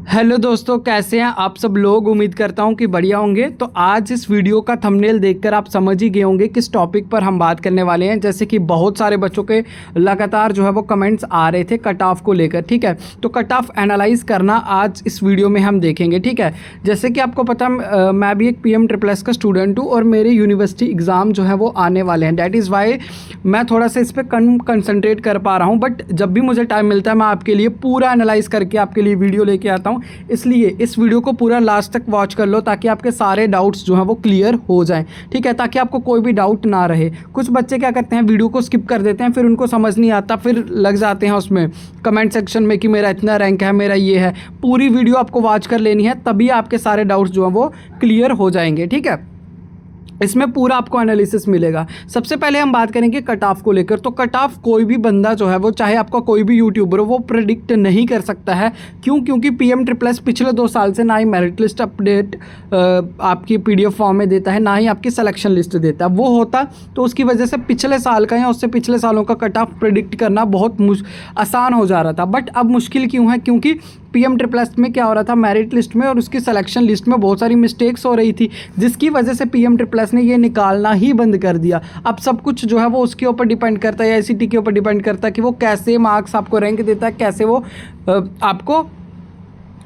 Hello दोस्तों, कैसे हैं आप सब लोग। उम्मीद करता हूं कि बढ़िया होंगे। तो आज इस वीडियो का थंबनेल देखकर आप समझ ही गए होंगे किस टॉपिक पर हम बात करने वाले हैं। जैसे कि बहुत सारे बच्चों के लगातार जो है वो कमेंट्स आ रहे थे कट ऑफ को लेकर, ठीक है। तो कट ऑफ एनालाइज करना आज इस वीडियो में हम देखेंगे, ठीक है। जैसे कि आपको पता मैं भी एक PM++ का स्टूडेंट हूँ और मेरे यूनिवर्सिटी एग्ज़ाम जो है वो आने वाले हैं। डैट इज़ वाई मैं थोड़ा सा इस पर कंसंट्रेट कर पा रहा हूँ। बट जब भी मुझे टाइम मिलता है मैं आपके लिए पूरा एनालाइज करके आपके लिए वीडियो लेके आता हूँ। इसलिए इस वीडियो को पूरा लास्ट तक वॉच कर लो ताकि आपके सारे डाउट्स जो हैं वो क्लियर हो जाएं, ठीक है। ताकि आपको कोई भी डाउट ना रहे। कुछ बच्चे क्या करते हैं, वीडियो को स्किप कर देते हैं, फिर उनको समझ नहीं आता, फिर लग जाते हैं उसमें कमेंट सेक्शन में कि मेरा इतना रैंक है, मेरा ये है। पूरी वीडियो आपको वॉच कर लेनी है, तभी आपके सारे डाउट्स जो हैं वो क्लियर हो जाएंगे, ठीक है। इसमें पूरा आपको एनालिसिस मिलेगा। सबसे पहले हम बात करेंगे कट ऑफ को लेकर। तो कट ऑफ कोई भी बंदा जो है वो, चाहे आपका कोई भी यूट्यूबर हो, वो प्रेडिक्ट नहीं कर सकता है। क्यों? क्योंकि PM++ पिछले 2 साल से ना ही मेरिट लिस्ट अपडेट आपकी PDF फॉर्म में देता है, ना ही आपकी सिलेक्शन लिस्ट देता है। वो होता तो उसकी वजह से पिछले साल का या उससे पिछले सालों का कट ऑफ प्रेडिक्ट करना बहुत आसान हो जा रहा था। बट अब मुश्किल क्यों है? क्योंकि PM++ में क्या हो रहा था, मेरिट लिस्ट में और उसकी सिलेक्शन लिस्ट में बहुत सारी मिस्टेक्स हो रही थी, जिसकी वजह से PM++ ने ये निकालना ही बंद कर दिया। अब सब कुछ जो है वो उसके ऊपर डिपेंड करता है, या ICT के ऊपर डिपेंड करता है कि वो कैसे मार्क्स आपको रैंक देता है, कैसे वो आपको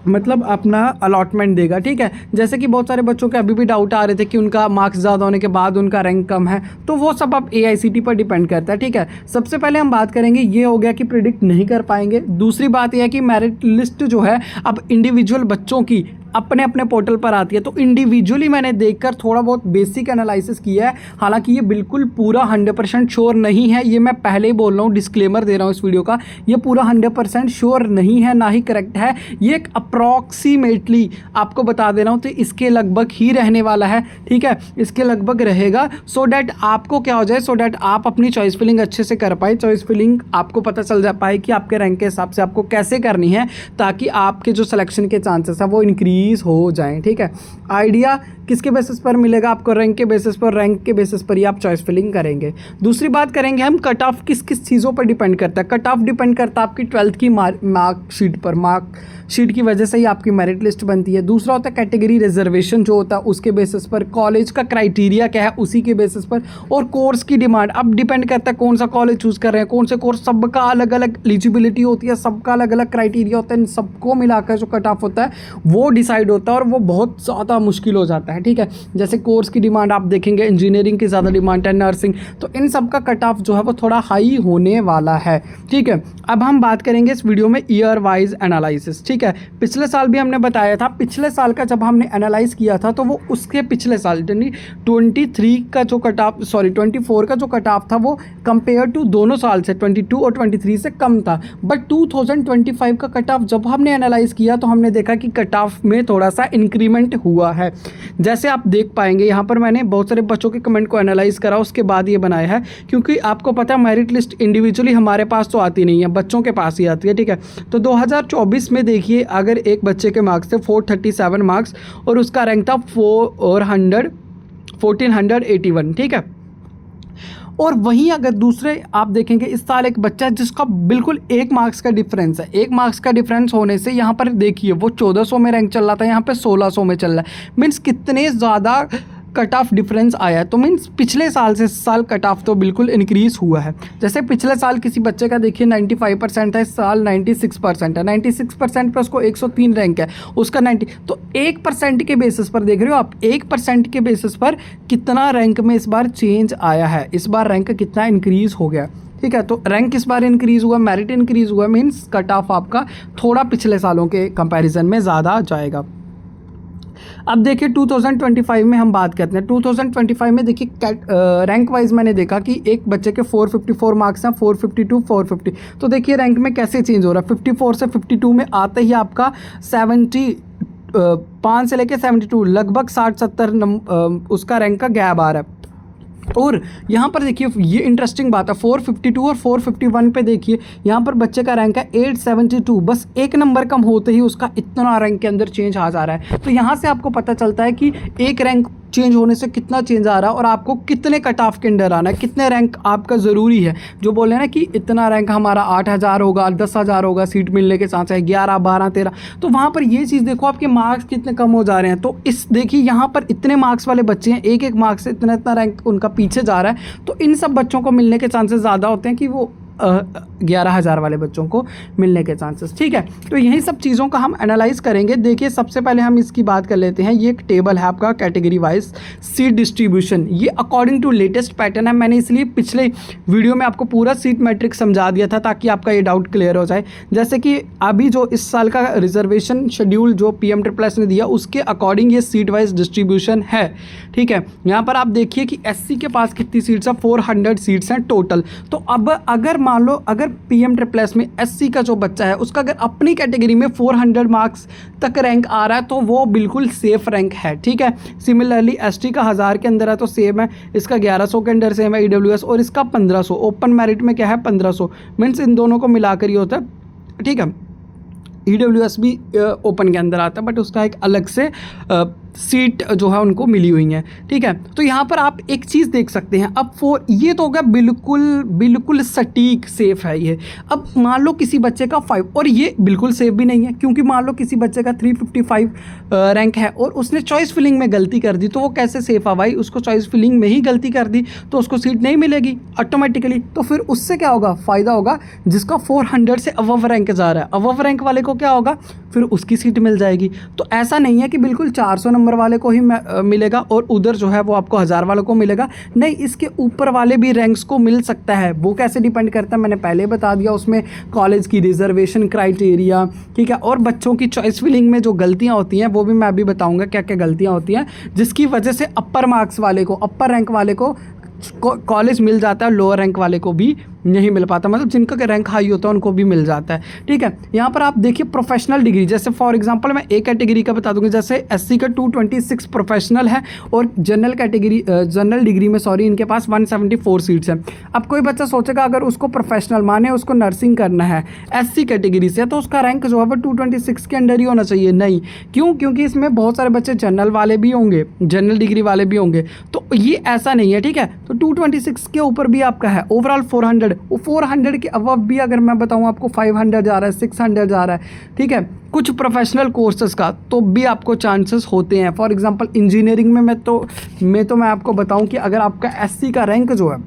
मतलब अपना अलॉटमेंट देगा, ठीक है। जैसे कि बहुत सारे बच्चों के अभी भी डाउट आ रहे थे कि उनका मार्क्स ज़्यादा होने के बाद उनका रैंक कम है, तो वो सब अब AICT पर डिपेंड करता है, ठीक है। सबसे पहले हम बात करेंगे, ये हो गया कि प्रिडिक्ट नहीं कर पाएंगे। दूसरी बात यह है कि मेरिट लिस्ट जो है अब इंडिविजुअल बच्चों की अपने अपने पोर्टल पर आती है। तो इंडिविजुअली मैंने देखकर थोड़ा बहुत बेसिक एनालिसिस किया है। हालांकि ये बिल्कुल पूरा 100% श्योर नहीं है, ये मैं पहले ही बोल रहा हूँ, डिस्क्लेमर दे रहा हूँ इस वीडियो का। ये पूरा 100% श्योर नहीं है, ना ही करेक्ट है। ये एक अप्रॉक्सीमेटली आपको बता दे रहा हूँ, तो इसके लगभग ही रहने वाला है, ठीक है। इसके लगभग रहेगा, सो डैट आपको क्या हो जाए, सो डैट आप अपनी चॉइस फिलिंग अच्छे से कर पाए। चॉइस फिलिंग आपको पता चल जा पाए कि आपके रैंक के हिसाब से आपको कैसे करनी है, ताकि आपके जो सिलेक्शन के चांसेस है वो इंक्रीज हो जाएं, ठीक है। आइडिया किसके बेसिस पर मिलेगा आपको? रैंक के बेसिस पर। रैंक के बेसिस पर ही आप चॉइस फिलिंग करेंगे। दूसरी बात करेंगे हम, कट ऑफ किस किस चीज़ों पर डिपेंड करता है। कट ऑफ डिपेंड करता है आपकी 12th की मार्कशीट पर। मार्कशीट की वजह से ही आपकी मेरिट लिस्ट बनती है। दूसरा होता है कैटेगरी रिजर्वेशन जो होता है उसके बेसिस पर। कॉलेज का क्राइटेरिया क्या है उसी के बेसिस पर। और कोर्स की डिमांड अब डिपेंड करता है कौन सा कॉलेज चूज़ कर रहे हैं, कौन से कोर्स। सबका अलग अलग एलिजिबिलिटी होती है, सबका अलग अलग क्राइटेरिया होता है। इन सबको मिलाकर जो कट ऑफ होता है वो डिसाइड होता है, और वो बहुत ज़्यादा मुश्किल हो जाता है, ठीक है। जैसे कोर्स की डिमांड आप देखेंगे, इंजीनियरिंग की ज़्यादा डिमांड है, नर्सिंग, तो इन सब का कट ऑफ जो है वो थोड़ा हाई होने वाला है, ठीक है। अब हम बात करेंगे इस वीडियो में ईयर वाइज एनालिसिस, ठीक है। पिछले साल भी हमने बताया था, पिछले साल का जब हमने एनालाइज किया था तो वो उसके पिछले साल 23 का जो कट ऑफ, 24 का जो कट ऑफ था वो कंपेयर टू दोनों साल से 22 और 23 से कम था। बट 2025 का कट ऑफ जब हमने एनालाइज किया तो हमने देखा कि कट ऑफ में थोड़ा सा इंक्रीमेंट हुआ है। जैसे आप देख पाएंगे यहाँ पर मैंने बहुत सारे बच्चों के कमेंट को एनालाइज करा, उसके बाद ये बनाया है। क्योंकि आपको पता है मेरिट लिस्ट इंडिविजुअली हमारे पास तो आती नहीं है, बच्चों के पास ही आती है, ठीक है। तो 2024 में देखिए, अगर एक बच्चे के मार्क्स थे 437 मार्क्स और उसका रैंक था 1481, ठीक है। और वहीं अगर दूसरे आप देखेंगे, इस साल एक बच्चा जिसका बिल्कुल 1 मार्क्स का डिफरेंस है। 1 मार्क्स का डिफरेंस होने से यहाँ पर देखिए वो 1400 में रैंक चल रहा था, यहाँ पे 1600 में चल रहा है। मीन्स कितने ज़्यादा कट ऑफ डिफरेंस आया है। तो मीन्स पिछले साल से इस साल कट ऑफ तो बिल्कुल इंक्रीज़ हुआ है। जैसे पिछले साल किसी बच्चे का देखिए 95% है, इस साल 96% है। 96% पर उसको 103 रैंक है, उसका 90। तो 1% के बेसिस पर देख रहे हो आप, 1% के बेसिस पर कितना रैंक में इस बार चेंज आया है, इस बार रैंक कितना इंक्रीज़ हो गया, ठीक है। तो रैंक इस बार इंक्रीज़ हुआ, मेरिट इंक्रीज़ हुआ, मीन्स कट ऑफ आपका थोड़ा पिछले सालों के कंपैरिजन में ज़्यादा जाएगा। अब देखिए 2025 में हम बात करते हैं। 2025 में देखिए रैंक वाइज मैंने देखा कि एक बच्चे के 454 मार्क्स हैं, 452, 450। तो देखिए रैंक में कैसे चेंज हो रहा है। 54 से 52 में आते ही आपका 75 से लेकर 72 लगभग 60-70 उसका रैंक का गैप आ रहा है। और यहाँ पर देखिए ये इंटरेस्टिंग बात है, 452 और 451 पे देखिए यहाँ पर बच्चे का रैंक है 872। बस 1 नंबर कम होते ही उसका इतना रैंक के अंदर चेंज आ जा रहा है। तो यहाँ से आपको पता चलता है कि एक रैंक चेंज होने से कितना चेंज आ रहा है और आपको कितने कट ऑफ के अंडर आना है, कितने रैंक आपका ज़रूरी है। जो बोले ना कि इतना रैंक हमारा 8,000 होगा, 10,000 होगा, सीट मिलने के साथ है 11, 12, 13, तो वहाँ पर ये चीज़ देखो आपके मार्क्स कितने कम हो जा रहे हैं। तो इस देखिए यहाँ पर इतने मार्क्स वाले बच्चे हैं, एक एक मार्क्स से इतना इतना रैंक उनका पीछे जा रहा है, तो इन सब बच्चों को मिलने के चांसेस ज़्यादा होते हैं कि वो 11,000 वाले बच्चों को मिलने के चांसेस। ठीक है, तो यही सब चीज़ों का हम एनालाइज करेंगे। देखिए सबसे पहले हम इसकी बात कर लेते हैं। ये एक टेबल है आपका कैटेगरी वाइज सीट डिस्ट्रीब्यूशन, ये अकॉर्डिंग टू लेटेस्ट पैटर्न है। मैंने इसलिए पिछले वीडियो में आपको पूरा सीट मैट्रिक्स समझा दिया था ताकि आपका ये डाउट क्लियर हो जाए। जैसे कि अभी जो इस साल का रिजर्वेशन शेड्यूल जो PM++ ने दिया उसके अकॉर्डिंग ये सीट वाइज डिस्ट्रीब्यूशन है। ठीक है, यहाँ पर आप देखिए कि SC के पास कितनी सीट्स है, 400 सीट्स हैं टोटल। तो अब अगर मान लो अगर PM++ में SC का जो बच्चा है उसका अगर अपनी कैटेगरी में 400 मार्क्स तक रैंक आ रहा है तो वो बिल्कुल सेफ रैंक है। ठीक है, सिमिलरली ST का 1000 के अंदर है तो सेम है, इसका 1100 के अंदर सेम है EWS, और इसका 1500। ओपन मेरिट में क्या है 1500, मीन्स इन दोनों को मिलाकर ही होता है। ठीक है, EWS भी ओपन के अंदर आता है बट उसका एक अलग से सीट जो है उनको मिली हुई है। ठीक है, तो यहाँ पर आप एक चीज़ देख सकते हैं। अब ये तो हो गया बिल्कुल सटीक सेफ है ये। अब मान लो किसी बच्चे का 5, और ये बिल्कुल सेफ भी नहीं है क्योंकि मान लो किसी बच्चे का 355 रैंक है और उसने चॉइस फिलिंग में गलती कर दी, तो वो कैसे सेफ है भाई? उसको चॉइस फिलिंग में ही गलती कर दी तो उसको सीट नहीं मिलेगी ऑटोमेटिकली। तो फिर उससे क्या होगा, फ़ायदा होगा जिसका 400 से अबव रैंक जा रहा है। अबव रैंक वाले को क्या होगा, फिर उसकी सीट मिल जाएगी। तो ऐसा नहीं है कि बिल्कुल 400 नंबर वाले को ही मिलेगा और उधर जो है वो आपको 1000 वालों को मिलेगा, नहीं, इसके ऊपर वाले भी रैंक्स को मिल सकता है। वो कैसे डिपेंड करता है मैंने पहले बता दिया, उसमें कॉलेज की रिजर्वेशन क्राइटेरिया, ठीक है, और बच्चों की चॉइस फिलिंग में जो गलतियां होती हैं वो भी मैं अभी बताऊंगा क्या क्या गलतियां होती हैं जिसकी वजह से अपर मार्क्स वाले को, अपर रैंक वाले को कॉलेज मिल जाता है, लोअर रैंक वाले को भी नहीं मिल पाता, मतलब जिनका रैंक हाई होता है उनको भी मिल जाता है। ठीक है, यहाँ पर आप देखिए प्रोफेशनल डिग्री, जैसे फॉर एग्जांपल मैं एक कैटेगरी का बता दूंगा, जैसे SC का 226 प्रोफेशनल है और जनरल डिग्री में इनके पास 174 सीट्स हैं। अब कोई बच्चा सोचेगा अगर उसको प्रोफेशनल माने उसको नर्सिंग करना है SC कैटेगरी से तो उसका रैंक जो है वो 226 के अंडर ही होना चाहिए। नहीं, क्यों? क्योंकि इसमें बहुत सारे बच्चे जनरल वाले भी होंगे, जनरल डिग्री वाले भी होंगे, तो ये ऐसा नहीं है। ठीक है, तो 226 के ऊपर भी आपका है ओवरऑल 400, वो 400 के अबव भी अगर मैं बताऊं आपको 500 जा रहा है, 600 जा रहा है। ठीक है, कुछ प्रोफेशनल कोर्सेज का तो भी आपको चांसेस होते हैं। फॉर एग्जांपल इंजीनियरिंग में मैं आपको बताऊं कि अगर आपका SC का रैंक जो है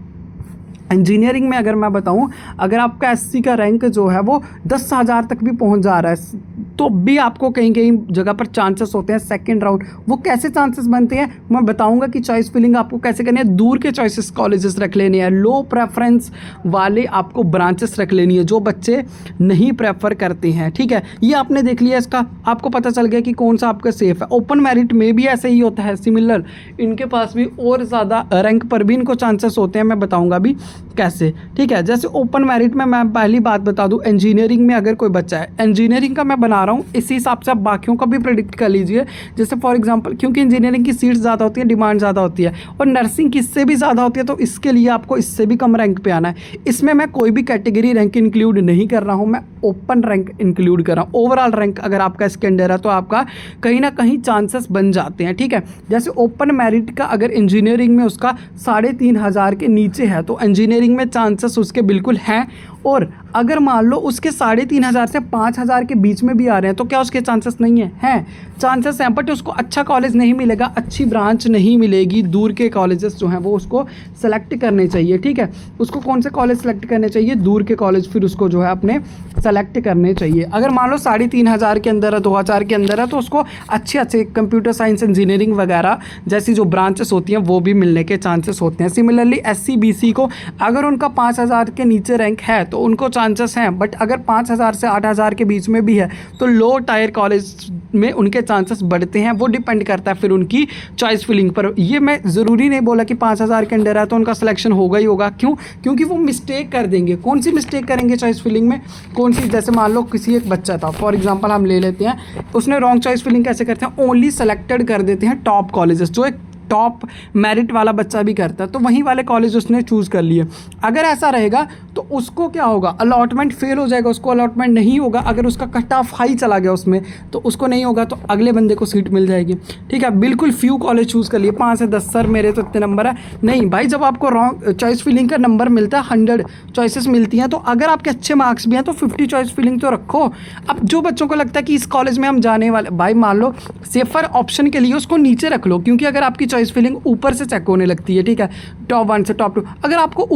इंजीनियरिंग में, अगर मैं बताऊं अगर आपका SC का रैंक जो है वो 10,000 तक भी पहुंच जा रहा है तो भी आपको कहीं कहीं जगह पर चांसेस होते हैं सेकंड राउंड। वो कैसे चांसेस बनते हैं मैं बताऊंगा कि चॉइस फिलिंग आपको कैसे करनी है। दूर के चॉइसेस कॉलेजेस रख लेने हैं, लो प्रेफरेंस वाले आपको ब्रांचेस रख लेनी है जो बच्चे नहीं प्रेफर करते हैं। ठीक है, ये आपने देख लिया, इसका आपको पता चल गया कि कौन सा आपका सेफ है। ओपन मेरिट में भी ऐसे ही होता है सिमिलर, इनके पास भी और ज़्यादा रैंक पर भी इनको चांसेस होते हैं, मैं बताऊँगा भी कैसे। ठीक है, जैसे ओपन मेरिट में मैं पहली बात बता दूं, इंजीनियरिंग में अगर कोई बच्चा है, इंजीनियरिंग का मैं बना रहा हूं इसी हिसाब से आप बाकियों का भी प्रेडिक्ट कर लीजिए। जैसे फॉर एग्जांपल क्योंकि इंजीनियरिंग की सीट्स ज़्यादा होती है, डिमांड ज़्यादा होती है, और नर्सिंग की इससे भी ज़्यादा होती है, तो इसके लिए आपको इससे भी कम रैंक पे आना है। इसमें मैं कोई भी कैटेगरी रैंक इंक्लूड नहीं कर रहा हूँ, मैं ओपन रैंक इंक्लूड कर रहा हूँ। ओवरऑल रैंक अगर आपका इसके अंडर है तो आपका कहीं ना कहीं चांसेस बन जाते हैं। ठीक है, जैसे ओपन मेरिट का अगर इंजीनियरिंग में उसका 3,500 के नीचे है तो इंजीनियरिंग में चांसेस उसके बिल्कुल हैं, और अगर मान लो उसके 3,500 से 5,000 के बीच में भी आ रहे हैं तो क्या उसके चांसेस नहीं है? हैं, चांसेस हैं, बट उसको अच्छा कॉलेज नहीं मिलेगा, अच्छी ब्रांच नहीं मिलेगी। दूर के कॉलेजेस जो हैं वो उसको सेलेक्ट करने चाहिए। ठीक है, उसको कौन से कॉलेज सेलेक्ट करने चाहिए? दूर के कॉलेज फिर उसको जो है अपने सेलेक्ट करने चाहिए। अगर मान लो 3,500 के अंदर है, 2,000 के अंदर है, तो उसको अच्छे कंप्यूटर साइंस, इंजीनियरिंग वगैरह जैसी जो ब्रांचेस होती हैं वो भी मिलने के चांसेस होते हैं। सिमिलरली SC BC को अगर उनका 5,000 के नीचे रैंक है तो उनको चांसेस हैं, बट अगर 5,000 से 8,000 के बीच में भी है तो लो टायर कॉलेज में उनके चांसेस बढ़ते हैं। वो डिपेंड करता है फिर उनकी चॉइस फिलिंग पर। ये मैं ज़रूरी नहीं बोला कि 5,000 के अंडर है तो उनका सिलेक्शन होगा ही होगा। क्यों? क्योंकि वो मिस्टेक कर देंगे। कौन सी मिस्टेक करेंगे चॉइस फिलिंग में? कौन सी? जैसे मान लो किसी एक बच्चा था, फॉर एग्जांपल हम ले लेते हैं, उसने रॉन्ग चॉइस फिलिंग कैसे करते हैं? ओनली सेलेक्टेड कर देते हैं टॉप कॉलेजेस, जो एक टॉप मेरिट वाला बच्चा भी करता है, तो वहीं वाले कॉलेज उसने चूज़ कर लिए। अगर ऐसा रहेगा तो उसको क्या होगा, अलॉटमेंट फेल हो जाएगा, उसको अलॉटमेंट नहीं होगा। अगर उसका कट ऑफ हाई चला गया उसमें तो उसको नहीं होगा, तो अगले बंदे को सीट मिल जाएगी। ठीक है, बिल्कुल फ्यू कॉलेज चूज़ कर लिए, 5 से 10 सर मेरे तो इतने नंबर है नहीं भाई। जब आपको रॉन्ग चॉइस फिलिंग का नंबर मिलता है, 100 चॉइसेस मिलती हैं, तो अगर आपके अच्छे मार्क्स भी हैं तो 50 चॉइस फिलिंग तो रखो। अब जो बच्चों को लगता है कि इस कॉलेज में हम जाने वाले, भाई मान लो सेफर ऑप्शन के लिए उसको नीचे रख लो, क्योंकि अगर आपकी चॉइस फिलिंग ऊपर से चेक होने लगती है, ठीक है, टॉप 1 से टॉप 2, अगर आपको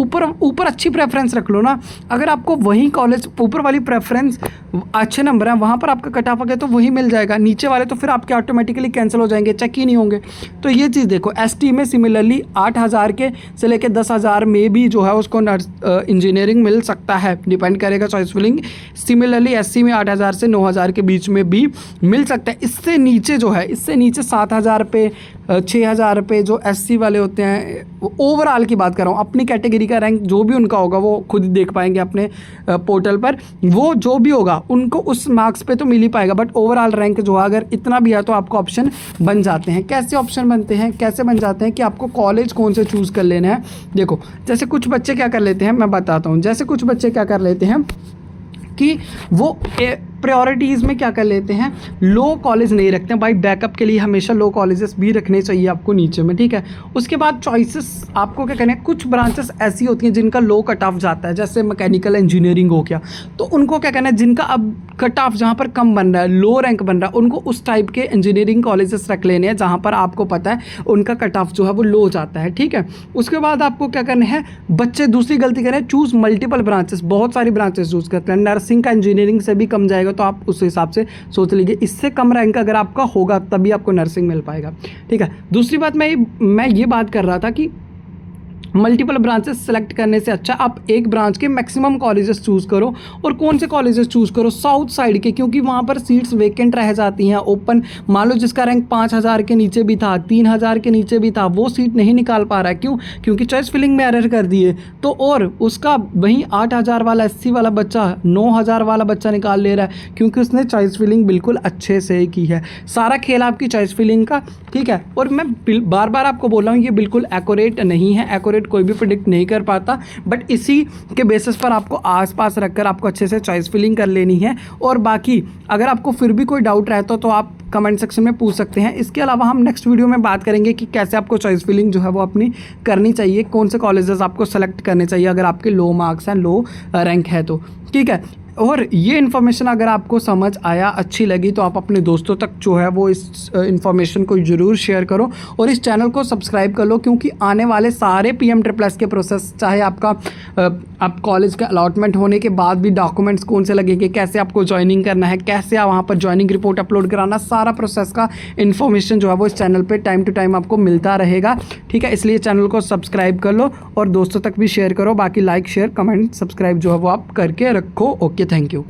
ऊपर अच्छी प्रेफरेंस रख लो ना, अगर आपको वही कॉलेज ऊपर वाली प्रेफरेंस अच्छे नंबर हैं वहाँ पर आपका कट ऑफ आ गया तो वही मिल जाएगा, नीचे वाले तो फिर आपके ऑटोमेटिकली कैंसिल हो जाएंगे, चेक ही नहीं होंगे। तो ये चीज़ देखो, एसटी में सिमिलरली 8,000 के से लेकर 10,000 में भी जो है उसको इंजीनियरिंग मिल सकता है, डिपेंड करेगा चॉइस फिलिंग। सिमिलरली एससी में 8,000 से 9,000 के बीच में भी मिल सकता है। इससे नीचे जो है, इससे नीचे 7,000 पे 6,000 पे जो एससी वाले होते हैं, ओवरऑल की बात कर रहा हूँ, अपनी कैटेगरी का रैंक जो भी उनका होगा वो खुद देख पाएंगे अपने पोर्टल पर, वो जो भी होगा उनको उस मार्क्स पे तो मिल ही पाएगा, बट ओवरऑल रैंक जो अगर इतना भी है तो आपको ऑप्शन बन जाते हैं। कैसे ऑप्शन बनते हैं, कैसे बन जाते हैं कि आपको कॉलेज कौन से चूज़ कर लेना है। देखो जैसे कुछ बच्चे क्या कर लेते हैं, मैं बताता हूँ, जैसे कुछ बच्चे क्या कर लेते हैं कि वो प्रायोरिटीज़ में क्या कर लेते हैं, लो कॉलेज नहीं रखते हैं। भाई बैकअप के लिए हमेशा लो कॉलेजेस भी रखने चाहिए आपको नीचे में, ठीक है। उसके बाद चॉइसेस आपको क्या करना है, कुछ ब्रांचेस ऐसी होती हैं जिनका लो कट ऑफ जाता है, जैसे मैकेनिकल इंजीनियरिंग हो गया, तो उनको क्या करना है, जिनका अब कट ऑफ जहाँ पर कम बन रहा है, लो रैंक बन रहा है, उनको उस टाइप के इंजीनियरिंग कॉलेजेस रख लेने हैं जहाँ पर आपको पता है उनका कट ऑफ जो है वो लो जाता है, ठीक है। उसके बाद आपको क्या करना है, बच्चे दूसरी गलती करें, चूज़ मल्टीपल ब्रांचेस, बहुत सारी ब्रांचेस चूज़ करते हैं। नर्सिंग का इंजीनियरिंग से भी कम जाएगा तो आप उस हिसाब से सोच लीजिए, इससे कम रैंक अगर आपका होगा तभी आपको नर्सिंग मिल पाएगा, ठीक है। दूसरी बात मैं ये बात कर रहा था कि मल्टीपल ब्रांचेस सेलेक्ट करने से अच्छा आप एक ब्रांच के मैक्सिमम कॉलेजेस चूज़ करो। और कौन से कॉलेजेस चूज़ करो, साउथ साइड के, क्योंकि वहाँ पर सीट्स वेकेंट रह जाती हैं ओपन। मान लो जिसका रैंक 5,000 के नीचे भी था, 3,000 के नीचे भी था, वो सीट नहीं निकाल पा रहा है, क्यों, क्योंकि चॉइस फिलिंग में एरर कर दिए, तो और उसका वहीं 8,000 वाला एससी वाला बच्चा 9,000 वाला बच्चा निकाल ले रहा है, क्योंकि उसने चॉइस फिलिंग बिल्कुल अच्छे से की है। सारा खेल आपकी चॉइस फिलिंग का, ठीक है। और मैं बार बार आपको बोल रहा हूँ ये बिल्कुल एक्यूरेट नहीं है, एक्यूरेट कोई भी प्रेडिक्ट नहीं कर पाता, बट इसी के बेसिस पर आपको आसपास रखकर आपको अच्छे से चॉइस फिलिंग कर लेनी है। और बाकी अगर आपको फिर भी कोई डाउट रहता तो आप कमेंट सेक्शन में पूछ सकते हैं। इसके अलावा हम नेक्स्ट वीडियो में बात करेंगे कि कैसे आपको चॉइस फिलिंग जो है वो अपनी करनी चाहिए, कौन से कॉलेजेस आपको सेलेक्ट करने चाहिए अगर आपके लो मार्क्स हैं, लो रैंक है तो, ठीक है। और ये इन्फॉर्मेशन अगर आपको समझ आया, अच्छी लगी, तो आप अपने दोस्तों तक जो है वो इस इन्फॉर्मेशन को ज़रूर शेयर करो और इस चैनल को सब्सक्राइब कर लो, क्योंकि आने वाले सारे PM++ के प्रोसेस, चाहे आपका आप कॉलेज का अलॉटमेंट होने के बाद भी डॉक्यूमेंट्स कौन से लगेंगे, कैसे आपको ज्वाइनिंग करना है, कैसे आप वहाँ पर ज्वाइनिंग रिपोर्ट अपलोड कराना, सारा प्रोसेस का इन्फॉर्मेशन जो है वो इस चैनल पर टाइम टू टाइम आपको मिलता रहेगा, ठीक है। इसलिए चैनल को सब्सक्राइब कर लो और दोस्तों तक भी शेयर करो। बाकी लाइक, शेयर, कमेंट, सब्सक्राइब जो है वो आप करके रखो। Okay, thank you.